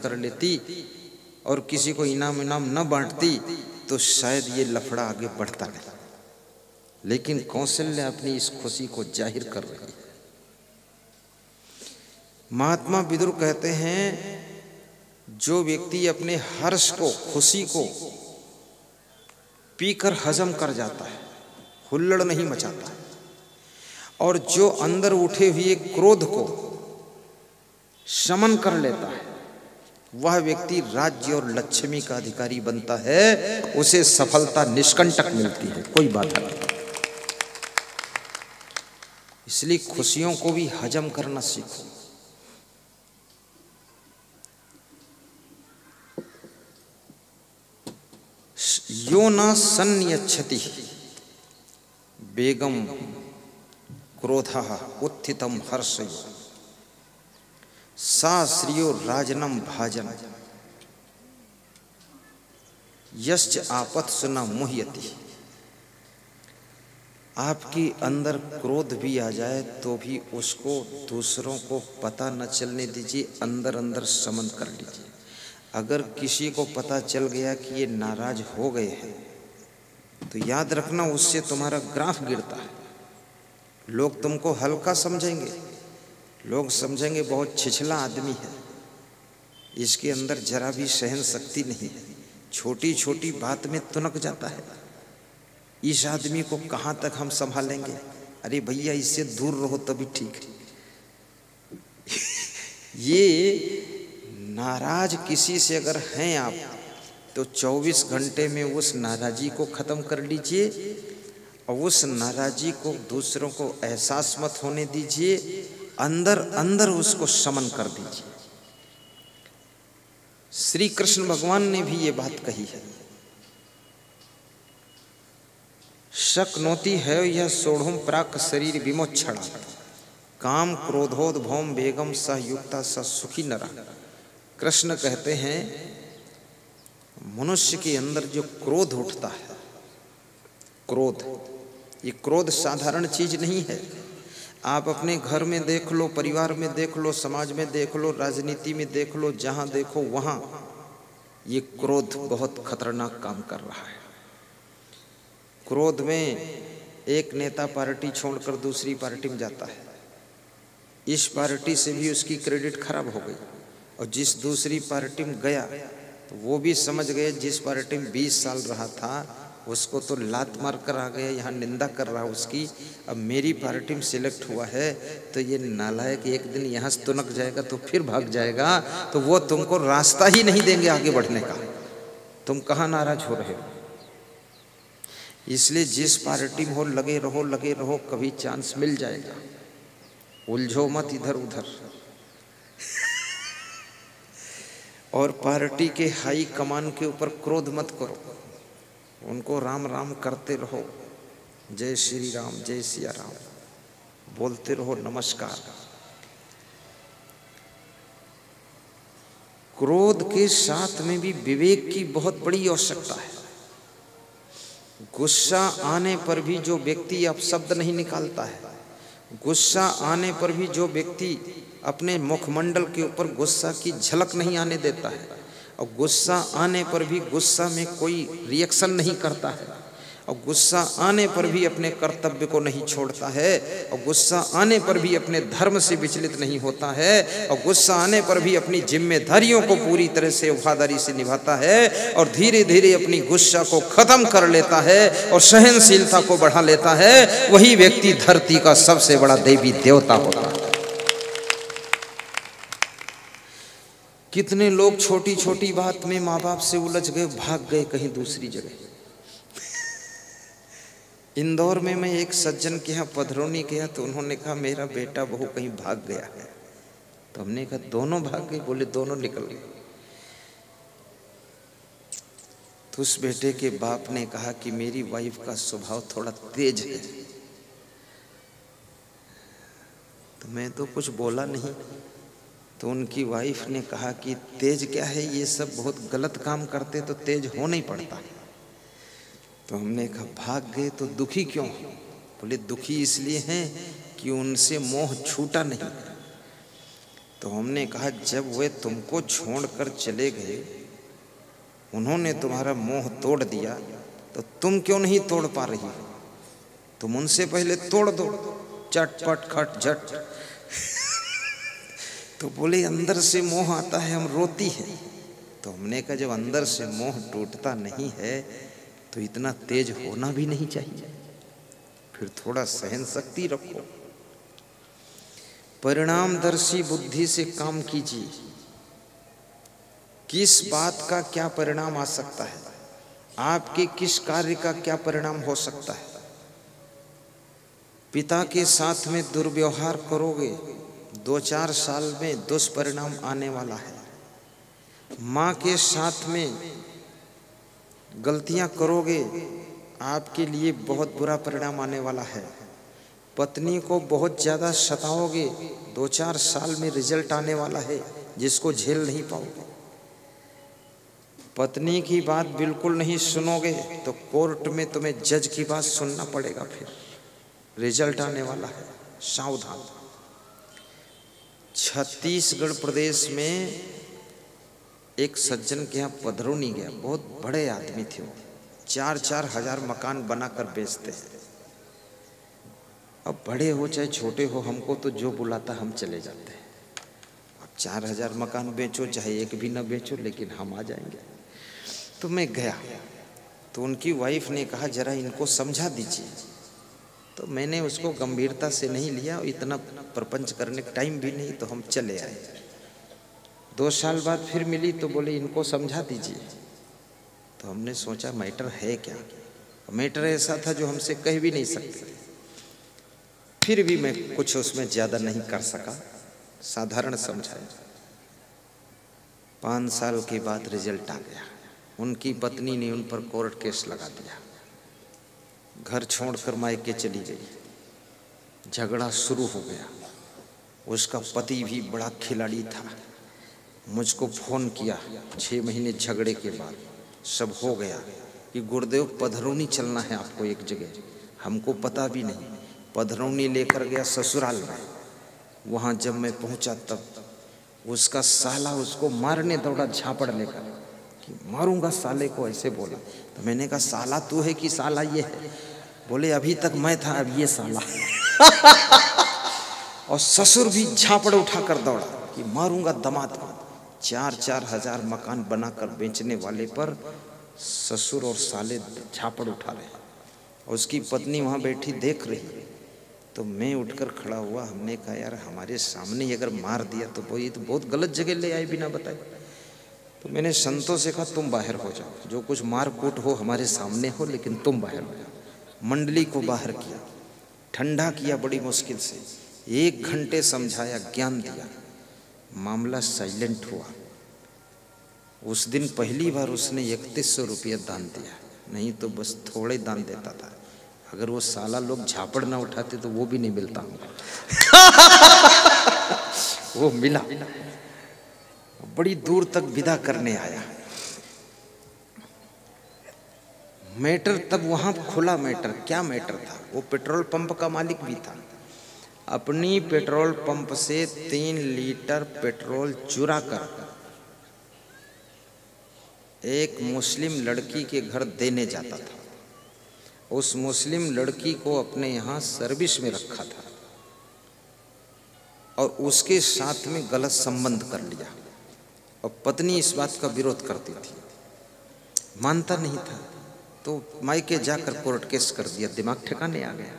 कर लेती और किसी को इनाम न बांटती तो शायद ये लफड़ा आगे बढ़ता नहीं। लेकिन कौशल्या अपनी इस खुशी को जाहिर कर रही है। महात्मा विदुर कहते हैं, जो व्यक्ति अपने हर्ष को, खुशी को पीकर हजम कर जाता है, हुल्लड़ नहीं मचाता, और जो अंदर उठे हुए क्रोध को शमन कर लेता है, वह व्यक्ति राज्य और लक्ष्मी का अधिकारी बनता है। उसे सफलता निष्कंटक मिलती है, कोई बाधा नहीं। इसलिए खुशियों को भी हजम करना सीखो। यो न सन्नियच्छति बेगम क्रोधः उत्थितम हर्षयो सा श्रियो राजनम भाजन यश्च आपत्सु न मुह्यति। आपके अंदर क्रोध भी आ जाए तो भी उसको दूसरों को पता न चलने दीजिए, अंदर अंदर शमन कर लीजिए। अगर किसी को पता चल गया कि ये नाराज हो गए हैं तो याद रखना, उससे तुम्हारा ग्राफ गिरता है। लोग तुमको हल्का समझेंगे, लोग समझेंगे बहुत छिछला आदमी है, इसके अंदर जरा भी सहन शक्ति नहीं है, छोटी छोटी बात में तुनक जाता है, इस आदमी को कहाँ तक हम संभालेंगे। अरे भैया, इससे दूर रहो तभी ठीक है। ये नाराज किसी से अगर हैं आप तो 24 घंटे में उस नाराजी को खत्म कर लीजिए और उस नाराजी को दूसरों को एहसास मत होने दीजिए, अंदर अंदर उसको शमन कर दीजिए। श्री कृष्ण भगवान ने भी ये बात कही है, शक्नोति है यह सोढ़ुम प्राक शरीर विमोक्षणा काम क्रोधोद्भवम बेगम सह युक्ता स सुखी नरा। कृष्ण कहते हैं, मनुष्य के अंदर जो क्रोध उठता है, क्रोध, ये क्रोध साधारण चीज नहीं है। आप अपने घर में देख लो, परिवार में देख लो, समाज में देख लो, राजनीति में देख लो, जहां देखो वहां ये क्रोध बहुत खतरनाक काम कर रहा है। क्रोध में एक नेता पार्टी छोड़कर दूसरी पार्टी में जाता है, इस पार्टी से भी उसकी क्रेडिट खराब हो गई, और जिस दूसरी पार्टी में गया तो वो भी समझ गए जिस पार्टी में 20 साल रहा था उसको तो लात मार कर आ गया, यहाँ निंदा कर रहा उसकी, अब मेरी पार्टी में सिलेक्ट हुआ है तो ये नालायक एक दिन यहाँ से तुनक जाएगा तो फिर भाग जाएगा, तो वो तुमको रास्ता ही नहीं देंगे आगे बढ़ने का। तुम कहाँ नाराज हो रहे हो? इसलिए जिस पार्टी में हो लगे रहो, कभी चांस मिल जाएगा। उलझो मत इधर उधर। और पार्टी के हाई कमान के ऊपर क्रोध मत करो, उनको राम राम करते रहो, जय श्री राम, जय सिया राम बोलते रहो, नमस्कार। क्रोध के साथ में भी विवेक की बहुत बड़ी आवश्यकता है। गुस्सा आने पर भी जो व्यक्ति अपशब्द नहीं निकालता है, गुस्सा आने पर भी जो व्यक्ति अपने मुखमंडल के ऊपर गुस्सा की झलक नहीं आने देता है, और गुस्सा आने पर भी गुस्सा में कोई रिएक्शन नहीं करता है, और गुस्सा आने पर भी अपने कर्तव्य को नहीं छोड़ता है, और गुस्सा आने पर भी अपने धर्म से विचलित नहीं होता है, और गुस्सा आने पर भी अपनी जिम्मेदारियों को पूरी तरह से वफादारी से निभाता है, और धीरे धीरे अपनी गुस्सा को खत्म कर लेता है और सहनशीलता को बढ़ा लेता है, वही व्यक्ति धरती का सबसे बड़ा देवी देवता होता है। कितने लोग छोटी छोटी बात में माँ बाप से उलझ गए, भाग गए कहीं दूसरी जगह। इंदौर में मैं एक सज्जन के यहाँ पधरौनी गया तो उन्होंने कहा मेरा बेटा बहू कहीं भाग गया है। तो हमने कहा दोनों भाग गए? बोले दोनों निकल गए। तो उस बेटे के बाप ने कहा कि मेरी वाइफ का स्वभाव थोड़ा तेज है। तो मैं तो कुछ बोला नहीं। तो उनकी वाइफ ने कहा कि तेज क्या है, ये सब बहुत गलत काम करते तो तेज हो नहीं पड़ता। तो हमने कहा भाग गए तो दुखी क्यों? बोले दुखी इसलिए हैं कि उनसे मोह छूटा नहीं। तो हमने कहा जब वे तुमको छोड़कर चले गए, उन्होंने तुम्हारा मोह तोड़ दिया, तो तुम क्यों नहीं तोड़ पा रही? तुम उनसे पहले तोड़ दो, चटपट खट झट। तो बोले अंदर से मोह आता है, हम रोती हैं। तो हमने कहा जब अंदर से मोह टूटता नहीं है तो इतना तेज होना भी नहीं चाहिए, फिर थोड़ा सहन शक्ति रखो। परिणामदर्शी बुद्धि से काम कीजिए। किस बात का क्या परिणाम आ सकता है, आपके किस कार्य का क्या परिणाम हो सकता है। पिता के साथ में दुर्व्यवहार करोगे, 2-4 साल में दुष्परिणाम आने वाला है। माँ के साथ में गलतियां करोगे, आपके लिए बहुत बुरा परिणाम आने वाला है। पत्नी को बहुत ज़्यादा सताओगे, 2-4 साल में रिजल्ट आने वाला है जिसको झेल नहीं पाओगे। पत्नी की बात बिल्कुल नहीं सुनोगे तो कोर्ट में तुम्हें जज की बात सुनना पड़ेगा, फिर रिजल्ट आने वाला है, सावधान। छत्तीसगढ़ प्रदेश में एक सज्जन के यहाँ पधरौनी गया, बहुत बड़े आदमी थे वो, 4-4 हजार मकान बनाकर बेचते हैं। अब बड़े हो चाहे छोटे हो, हमको तो जो बुलाता हम चले जाते हैं। अब 4,000 मकान बेचो चाहे एक भी ना बेचो, लेकिन हम आ जाएंगे। तो मैं गया तो उनकी वाइफ ने कहा जरा इनको समझा दीजिए। तो मैंने उसको गंभीरता से नहीं लिया, इतना प्रपंच करने का टाइम भी नहीं, तो हम चले आए। 2 साल बाद फिर मिली तो बोले इनको समझा दीजिए। तो हमने सोचा मैटर है क्या। मैटर ऐसा था जो हमसे कह भी नहीं सकते। फिर भी मैं कुछ उसमें ज़्यादा नहीं कर सका, साधारण समझाया। 5 साल के बाद रिजल्ट आ गया। उनकी पत्नी ने उन पर कोर्ट केस लगा दिया, घर छोड़कर मायके चली गई। झगड़ा शुरू हो गया। उसका पति भी बड़ा खिलाड़ी था, मुझको फ़ोन किया 6 महीने झगड़े के बाद। सब हो गया कि गुरुदेव पधरौनी चलना है आपको एक जगह। हमको पता भी नहीं। पधरौनी लेकर गया ससुराल में। वहाँ जब मैं पहुँचा तब उसका साला उसको मारने दौड़ा झापड़ लेकर कि मारूंगा साले को, ऐसे बोला। तो मैंने कहा साला तू है कि साला ये है? बोले अभी तक मैं था, अब ये साला। और ससुर भी झापड़ उठाकर दौड़ा कि मारूंगा दामाद को। 4-4 हजार मकान बनाकर बेचने वाले पर ससुर और साले झापड़ उठा रहे। और उसकी पत्नी वहाँ बैठी देख रही। तो मैं उठकर खड़ा हुआ। हमने कहा यार हमारे सामने ही अगर मार दिया तो वो ये तो बहुत गलत जगह ले आए बिना बताए। तो मैंने संतों से कहा तुम बाहर हो जाओ, जो कुछ मार कूट हो हमारे सामने हो, लेकिन तुम बाहर हो जाओ। मंडली को बाहर किया, ठंडा किया बड़ी मुश्किल से। 1 घंटे समझाया, ज्ञान दिया, मामला साइलेंट हुआ। उस दिन पहली बार उसने 3100 रुपया दान दिया, नहीं तो बस थोड़े दान देता था। अगर वो साला लोग झापड़ ना उठाते तो वो भी नहीं मिलता वो मिला। बड़ी दूर तक विदा करने आया। मैटर तब वहां खुला। मैटर क्या मैटर था? वो पेट्रोल पंप का मालिक भी था। अपनी पेट्रोल पंप से 3 लीटर पेट्रोल चुरा कर एक मुस्लिम लड़की के घर देने जाता था। उस मुस्लिम लड़की को अपने यहाँ सर्विस में रखा था और उसके साथ में गलत संबंध कर लिया। और पत्नी इस बात का विरोध करती थी, मानता नहीं था। तो मायके जाकर कोर्ट केस कर दिया, दिमाग ठिकाने आ गया।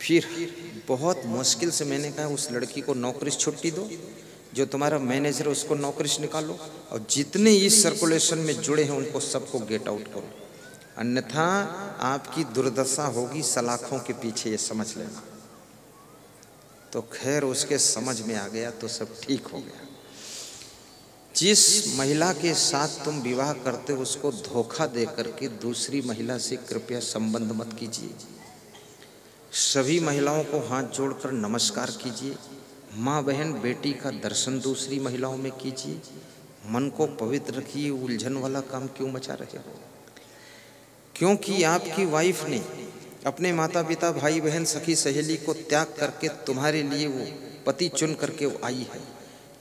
फिर बहुत मुश्किल से मैंने कहा उस लड़की को नौकरी से छुट्टी दो, जो तुम्हारा मैनेजर उसको नौकरी से निकालो, और जितने इस सर्कुलेशन में जुड़े हैं उनको सबको गेट आउट करो, अन्यथा आपकी दुर्दशा होगी सलाखों के पीछे, ये समझ लेना। तो खैर उसके समझ में आ गया तो सब ठीक हो गया। जिस महिला के साथ तुम विवाह करते हो उसको धोखा दे करके दूसरी महिला से कृपया संबंध मत कीजिए। सभी महिलाओं को हाथ जोड़कर नमस्कार कीजिए। माँ बहन बेटी का दर्शन दूसरी महिलाओं में कीजिए। मन को पवित्र रखिए। उलझन वाला काम क्यों मचा रहे हो? क्योंकि आपकी वाइफ ने अपने माता पिता भाई बहन सखी सहेली को त्याग करके तुम्हारे लिए वो पति चुन करके वो आई है,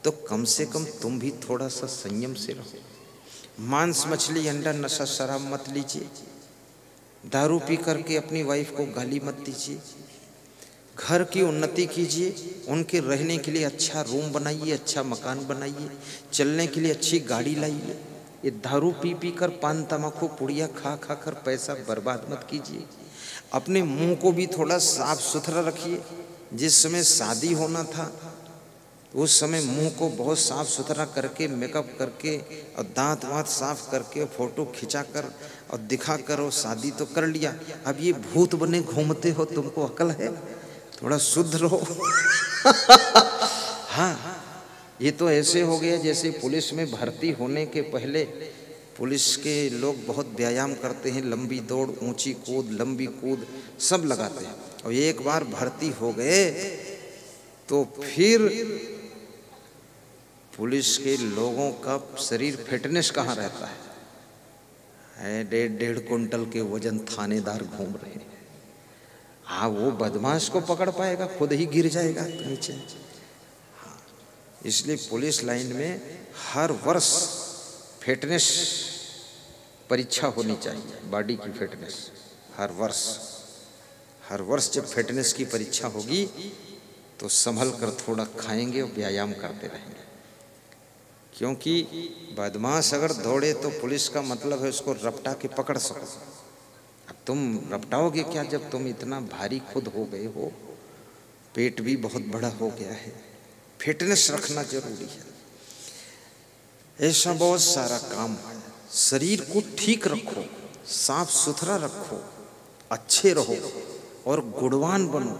तो कम से कम तुम भी थोड़ा सा संयम से रहो। मांस मछली अंडा नशा शराब मत लीजिए, दारू पी करके अपनी वाइफ को गाली मत दीजिए, घर की उन्नति कीजिए, उनके रहने के लिए अच्छा रूम बनाइए, अच्छा मकान बनाइए, चलने के लिए अच्छी गाड़ी लाइए। ये दारू पी पी कर पान तमाकू पुड़िया खा खा कर पैसा बर्बाद मत कीजिए। अपने मुंह को भी थोड़ा साफ सुथरा रखिए। जिस समय शादी होना था उस समय मुंह को बहुत साफ सुथरा करके मेकअप करके और दांत वाँत साफ करके फोटो खिंचा कर और दिखा कर और शादी तो कर लिया। अब ये भूत बने घूमते हो, तुमको अकल है? थोड़ा शुद्ध रहो। हाँ, ये तो ऐसे हो गया जैसे पुलिस में भर्ती होने के पहले पुलिस के लोग बहुत व्यायाम करते हैं, लंबी दौड़, ऊंची कूद, लंबी कूद सब लगाते हैं, और एक बार भर्ती हो गए तो फिर पुलिस के लोगों का शरीर फिटनेस कहाँ रहता है? 1.5 कुंटल के वजन थानेदार घूम रहे हैं। हाँ, वो बदमाश को पकड़ पाएगा? खुद ही गिर जाएगा तो नीचे। हाँ, इसलिए पुलिस लाइन में हर वर्ष फिटनेस परीक्षा होनी चाहिए, बॉडी की फिटनेस। हर वर्ष जब फिटनेस की परीक्षा होगी तो संभल कर थोड़ा खाएंगे और व्यायाम करते रहेंगे, क्योंकि बदमाश अगर दौड़े तो पुलिस का मतलब है उसको रपटा के पकड़ सको। अब तुम रपटाओगे क्या जब तुम इतना भारी खुद हो गए हो, पेट भी बहुत बड़ा हो गया है। फिटनेस रखना जरूरी है। ऐसा बहुत सारा काम है। शरीर को ठीक रखो, साफ सुथरा रखो, अच्छे रहो और गुणवान बनो।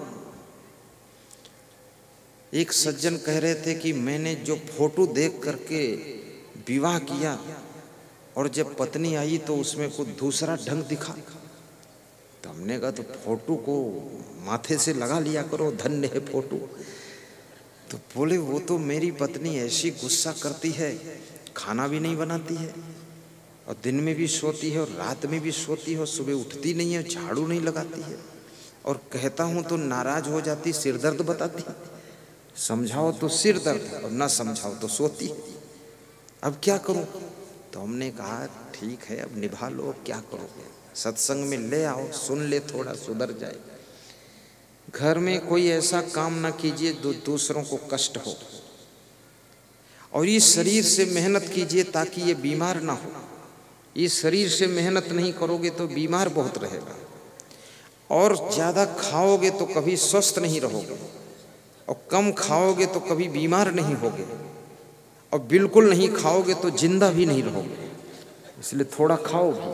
एक सज्जन कह रहे थे कि मैंने जो फोटो देख करके विवाह किया और जब पत्नी आई तो उसमें कुछ दूसरा ढंग दिखा। तो हमने कहा तो फोटो को माथे से लगा लिया करो, धन्य है फोटो। तो बोले वो तो मेरी पत्नी ऐसी गुस्सा करती है, खाना भी नहीं बनाती है और दिन में भी सोती है और रात में भी सोती है और सुबह उठती नहीं है, झाड़ू नहीं लगाती है, और कहता हूँ तो नाराज हो जाती, सिर दर्द बताती है। समझाओ तो सिर दर्द और ना समझाओ तो सोती। अब क्या करूं? तो हमने कहा ठीक है, अब निभा लो, अब क्या करोगे? सत्संग में ले आओ, सुन ले, थोड़ा सुधर जाए। घर में कोई ऐसा काम ना कीजिए जो दूसरों को कष्ट हो, और इस शरीर से मेहनत कीजिए ताकि ये बीमार ना हो। इस शरीर से मेहनत नहीं करोगे तो बीमार बहुत रहेगा, और ज़्यादा खाओगे तो कभी स्वस्थ नहीं रहोगे, और कम खाओगे तो कभी बीमार नहीं होगे, और बिल्कुल नहीं खाओगे तो जिंदा भी नहीं रहोगे। इसलिए थोड़ा खाओ भी।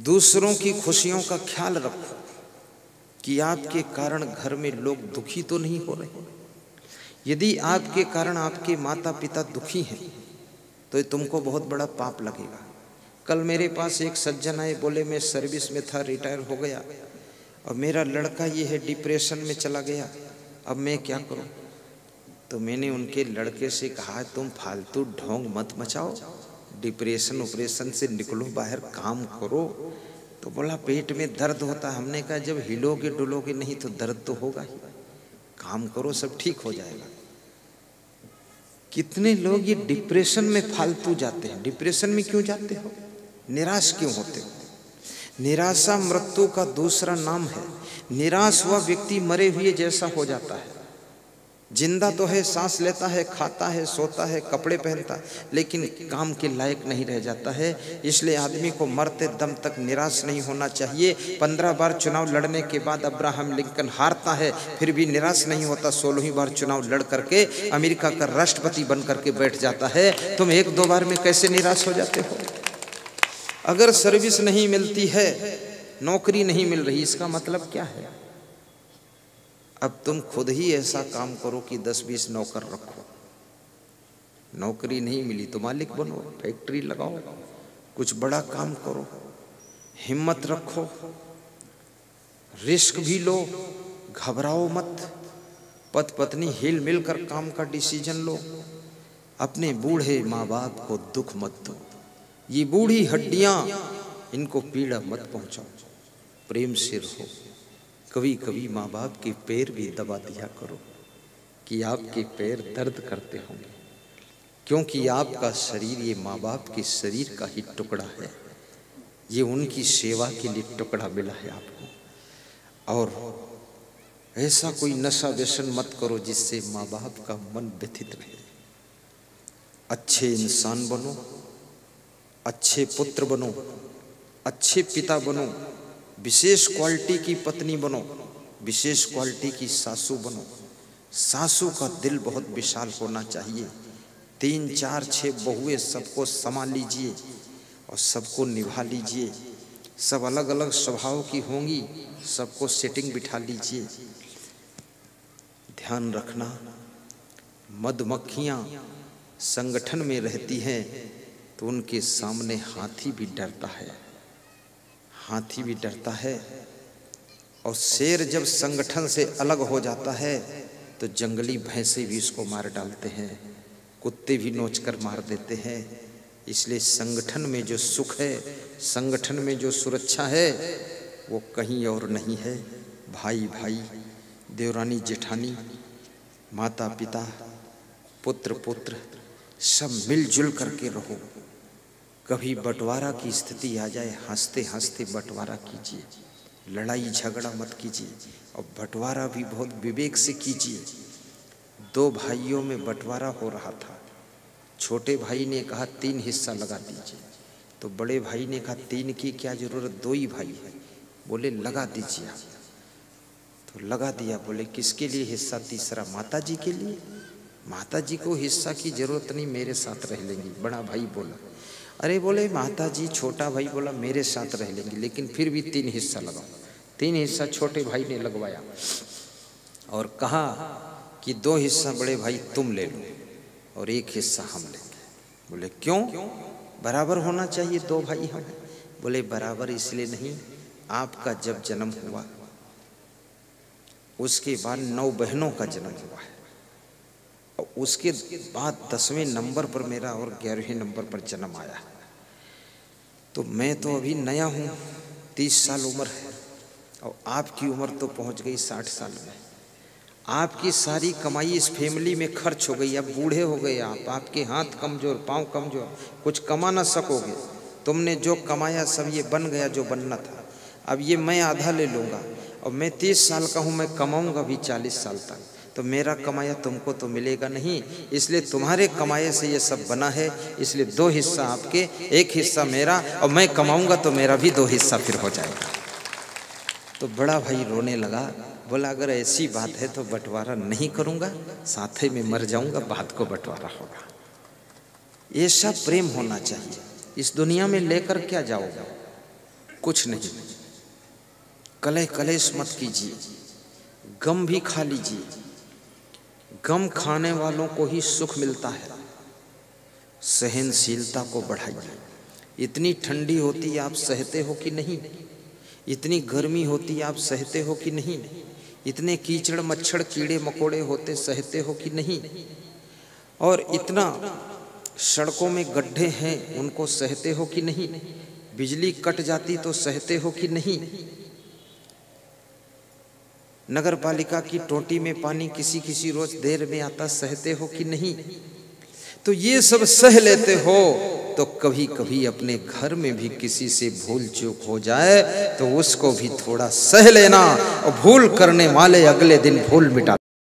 दूसरों की खुशियों का ख्याल रखो कि आपके कारण घर में लोग दुखी तो नहीं हो रहे। यदि आपके कारण आपके माता पिता दुखी हैं तो ये तुमको बहुत बड़ा पाप लगेगा। कल मेरे पास एक सज्जन आए, बोले मैं सर्विस में था, रिटायर हो गया और मेरा लड़का ये है डिप्रेशन में चला गया, अब मैं क्या करूं? तो मैंने उनके लड़के से कहा तुम फालतू ढोंग मत मचाओ, डिप्रेशन ऑपरेशन से निकलो, बाहर काम करो। तो बोला पेट में दर्द होता। हमने कहा जब हिलोगे डुलोगे नहीं तो दर्द तो होगा ही, काम करो, सब ठीक हो जाएगा। कितने लोग ये डिप्रेशन में फालतू जाते हैं। डिप्रेशन में क्यों जाते हो? निराश क्यों होते हो? निराशा मृत्यु का दूसरा नाम है। निराश हुआ व्यक्ति मरे हुए जैसा हो जाता है। जिंदा तो है, सांस लेता है, खाता है, सोता है, कपड़े पहनता है, लेकिन काम के लायक नहीं रह जाता है। इसलिए आदमी को मरते दम तक निराश नहीं होना चाहिए। 15 बार चुनाव लड़ने के बाद अब्राहम लिंकन हारता है, फिर भी निराश नहीं होता। 16वीं बार चुनाव लड़ करके अमेरिका का राष्ट्रपति बन करके बैठ जाता है। तुम 1-2 बार में कैसे निराश हो जाते हो? अगर सर्विस नहीं मिलती है, नौकरी नहीं मिल रही, इसका मतलब क्या है? अब तुम खुद ही ऐसा काम करो कि 10-20 नौकर रखो। नौकरी नहीं मिली तो मालिक बनो, फैक्ट्री लगाओ, कुछ बड़ा काम करो, हिम्मत रखो, रिस्क भी लो, घबराओ मत। पति पत्नी हिल मिल कर काम का डिसीजन लो। अपने बूढ़े माँ बाप को दुख मत दो। ये बूढ़ी हड्डियां, इनको पीड़ा मत पहुंचाओ। प्रेम से रहो, कभी कभी माँ बाप के पैर भी दबा दिया करो कि आपके पैर दर्द करते होंगे, क्योंकि आपका शरीर ये माँ बाप के शरीर का ही टुकड़ा है, ये उनकी सेवा के लिए टुकड़ा मिला है आपको। और ऐसा कोई नशा व्यसन मत करो जिससे माँ बाप का मन व्यथित रहे। अच्छे इंसान बनो, अच्छे पुत्र बनो, अच्छे पिता बनो, विशेष क्वालिटी की पत्नी बनो, विशेष क्वालिटी की सासू बनो। सासू का दिल बहुत विशाल होना चाहिए। 3, 4, 6 बहुएं सबको संभाल लीजिए और सबको निभा लीजिए। सब अलग अलग स्वभाव की होंगी, सबको सेटिंग बिठा लीजिए। ध्यान रखना, मधुमक्खियाँ संगठन में रहती हैं तो उनके सामने हाथी भी डरता है, हाथी भी डरता है। और शेर जब संगठन से अलग हो जाता है तो जंगली भैंसे भी उसको मार डालते हैं, कुत्ते भी नोचकर मार देते हैं। इसलिए संगठन में जो सुख है, संगठन में जो सुरक्षा है, वो कहीं और नहीं है। भाई भाई, देवरानी जेठानी, माता पिता, पुत्र पुत्र, सब मिलजुल करके रहो। कभी बंटवारा की स्थिति आ जाए, हंसते हंसते बंटवारा कीजिए, लड़ाई झगड़ा मत कीजिए, और बंटवारा भी बहुत विवेक से कीजिए। 2 भाइयों में बंटवारा हो रहा था। छोटे भाई ने कहा 3 हिस्सा लगा दीजिए, तो बड़े भाई ने कहा 3 की क्या जरूरत, 2 ही भाई है। बोले लगा दीजिए आप, तो लगा दिया। बोले किसके लिए हिस्सा तीसरा, माता जी के लिए। माता जी को हिस्सा की जरूरत नहीं, मेरे साथ रह लेंगी। बड़ा भाई बोला, अरे बोले माता जी, छोटा भाई बोला मेरे साथ रह लेंगी, लेकिन फिर भी 3 हिस्सा लगाओ। 3 हिस्सा छोटे भाई ने लगवाया और कहा कि 2 हिस्सा बड़े भाई तुम ले लो और 1 हिस्सा हम लेंगे। बोले क्यों, बराबर होना चाहिए, 2 भाई हम। बोले बराबर इसलिए नहीं, आपका जब जन्म हुआ उसके बाद 9 बहनों का जन्म हुआ है, और उसके बाद 10वें नंबर पर मेरा और 11वें नंबर पर जन्म आया। तो मैं तो अभी नया हूँ, 30 साल उम्र है, और आपकी उम्र तो पहुँच गई 60 साल में। आपकी सारी कमाई इस फैमिली में खर्च हो गई, अब बूढ़े हो गए आप, आपके हाथ कमज़ोर, पाँव कमज़ोर, कुछ कमा ना सकोगे। तुमने जो कमाया सब ये बन गया जो बनना था। अब ये मैं आधा ले लूँगा, और मैं 30 साल का हूँ, मैं कमाऊँगा भी 40 साल तक, तो मेरा कमाया तुमको तो मिलेगा नहीं। इसलिए तुम्हारे कमाए से ये सब बना है, इसलिए 2 हिस्सा आपके, 1 हिस्सा मेरा, और मैं कमाऊँगा तो मेरा भी 2 हिस्सा फिर हो जाएगा। तो बड़ा भाई रोने लगा, बोला अगर ऐसी बात है तो बंटवारा नहीं करूँगा, साथ ही में मर जाऊँगा, बाद को बंटवारा होगा। ऐसा प्रेम होना चाहिए। इस दुनिया में लेकर क्या जाओगे, कुछ नहीं। कलेह कलेश मत कीजिए, गम भी खा लीजिए। गम खाने वालों को ही सुख मिलता है। सहनशीलता को बढ़ाइए। इतनी ठंडी होती आप सहते हो कि नहीं, इतनी गर्मी होती आप सहते हो कि नहीं, इतने कीचड़ मच्छर कीड़े मकोड़े होते सहते हो कि नहीं, और इतना सड़कों में गड्ढे हैं उनको सहते हो कि नहीं, बिजली कट जाती तो सहते हो कि नहीं, नगर पालिका की टोटी में पानी किसी किसी रोज देर में आता सहते हो कि नहीं। तो ये सब सह लेते हो, तो कभी कभी अपने घर में भी किसी से भूल चूक हो जाए तो उसको भी थोड़ा सह लेना, और भूल करने वाले अगले दिन भूल मिटा